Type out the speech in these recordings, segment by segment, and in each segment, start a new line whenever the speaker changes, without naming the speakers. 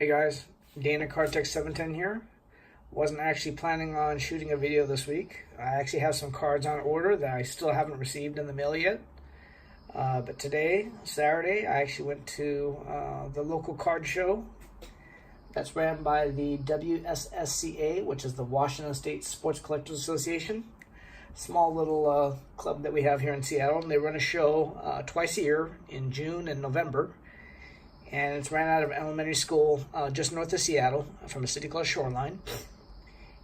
Hey guys, Dana Cartech 710 here. Wasn't actually planning on shooting a video this week. I actually have some cards on order that I still haven't received in the mail yet. But today, Saturday, I actually went to the local card show that's ran by the WSSCA, which is the Washington State Sports Collectors Association. Small little club that we have here in Seattle, and they run a show twice a year in June and November. And it's ran out of elementary school just north of Seattle from a city called Shoreline.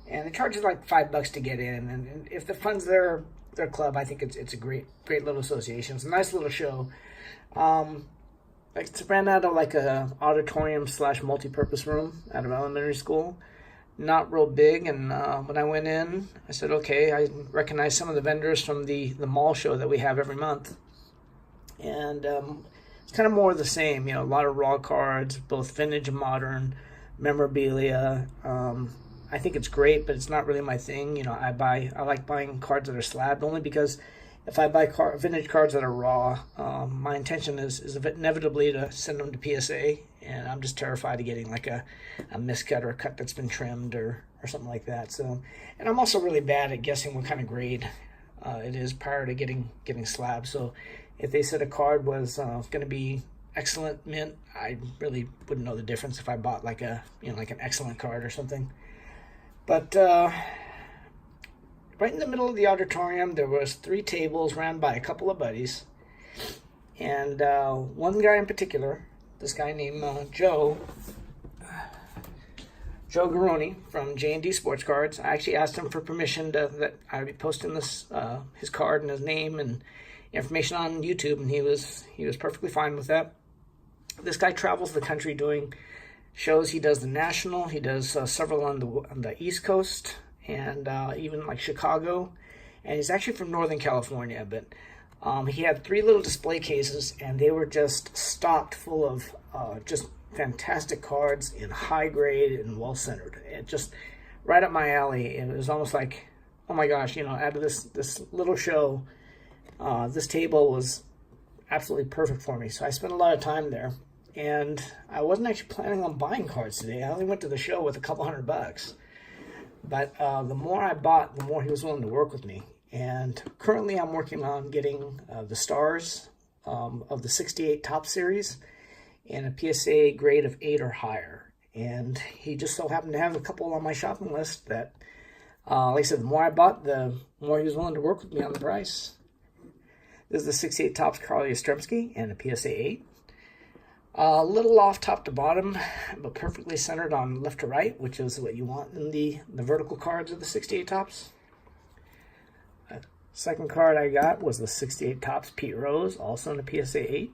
And they charge you like $5 to get in. And if the funds their club, I think it's a great little association. It's a nice little show. It's ran out of like a auditorium / multi-purpose room out of elementary school. Not real big. And when I went in, I said, okay, I recognize some of the vendors from the mall show that we have every month. And it's kind of more of the same, a lot of raw cards, both vintage and modern, memorabilia. I think it's great, but it's not really my thing. I like buying cards that are slabbed only because if I buy vintage cards that are raw, my intention is inevitably to send them to PSA, and I'm just terrified of getting like a miscut or a cut that's been trimmed or something like that. So, and I'm also really bad at guessing what kind of grade it is prior to getting slabbed. So if they said a card was going to be excellent mint, I really wouldn't know the difference if I bought like an excellent card or something. But right in the middle of the auditorium, there was 3 tables ran by a couple of buddies, and one guy in particular, this guy named Joe Garrone from J&D Sports Cards. I actually asked him for permission that I would be posting this his card and his name and information on YouTube, and he was perfectly fine with that. This guy travels the country doing shows. He does the National. He does several on the East Coast and even like Chicago. And he's actually from Northern California, but he had 3 little display cases, and they were just stocked full of just fantastic cards in high grade and well centered. It just right up my alley. It was almost like, oh my gosh, out of this little show, this table was absolutely perfect for me. So I spent a lot of time there, and I wasn't actually planning on buying cards today. I only went to the show with a couple $100. But the more I bought, the more he was willing to work with me. And currently I'm working on getting the stars of the 68 Top Series in a PSA grade of 8 or higher. And he just so happened to have a couple on my shopping list that, like I said, the more I bought, the more he was willing to work with me on the price. This is the 68 Topps Carl Yastrzemski and a PSA 8. A little off top to bottom, but perfectly centered on left to right, which is what you want in the vertical cards of the 68 Topps. Second card I got was the 68 Topps Pete Rose, also in a PSA 8.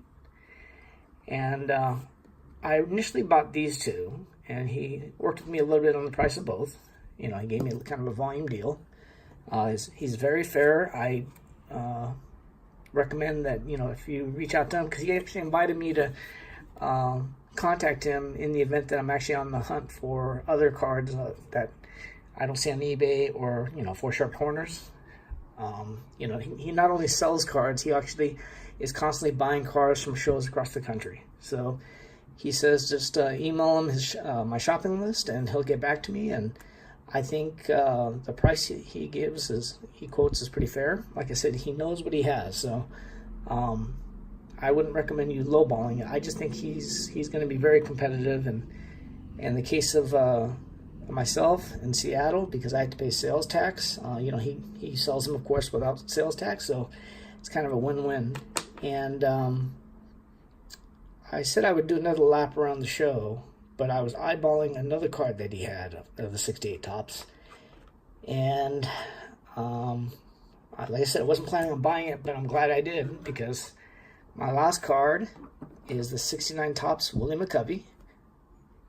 And I initially bought these 2, and he worked with me a little bit on the price of both. He gave me kind of a volume deal. He's very fair. I recommend that, if you reach out to him, because he actually invited me to contact him in the event that I'm actually on the hunt for other cards that I don't see on eBay or, for sharp corners. He not only sells cards, he actually is constantly buying cards from shows across the country. So he says just email him my shopping list and he'll get back to me. And I think the price he quotes is pretty fair. Like I said, he knows what he has. So I wouldn't recommend you lowballing it. I just think he's going to be very competitive. And in the case of myself in Seattle, because I had to pay sales tax, he sells them, of course, without sales tax. So it's kind of a win-win. And I said I would do another lap around the show, but I was eyeballing another card that he had of the 68 Topps. And like I said, I wasn't planning on buying it, but I'm glad I did, because my last card is the 69 Topps Willie McCovey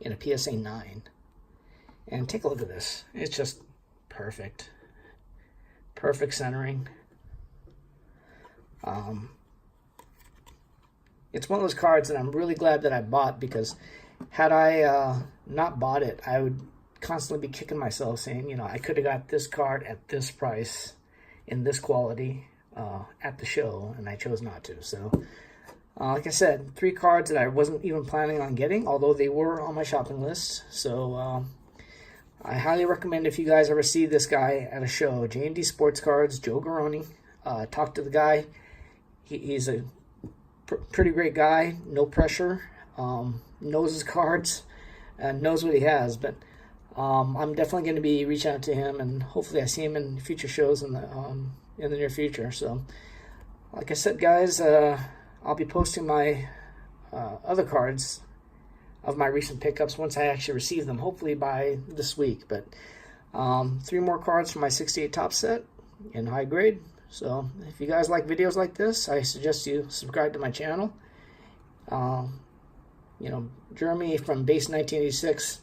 in a PSA 9. And take a look at this. It's just perfect. Perfect centering. It's one of those cards that I'm really glad that I bought, because had I not bought it, I would constantly be kicking myself saying, I could have got this card at this price in this quality at the show, and I chose not to. So Like I said, 3 cards that I wasn't even planning on getting, although they were on my shopping list. So I highly recommend, if you guys ever see this guy at a show, J&D Sports Cards, Joe Garrone, talk to the guy. He's a pretty great guy, no pressure, knows his cards, and knows what he has. But I'm definitely going to be reaching out to him, and hopefully I see him in future shows in the near future. So, like I said, guys, I'll be posting my other cards of my recent pickups once I actually receive them, hopefully by this week. But 3 more cards from my 68 top set in high grade. So if you guys like videos like this, I suggest you subscribe to my channel. You know, Jeremy from Base 1986,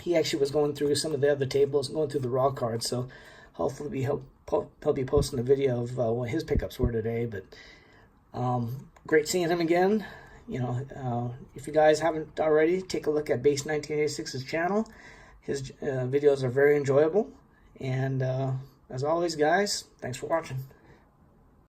he actually was going through some of the other tables, going through the raw cards. So hopefully he'll be posting a video of what his pickups were today. But great seeing him again. You know, if you guys haven't already, take a look at Base 1986's channel. His videos are very enjoyable. And as always, guys, thanks for watching.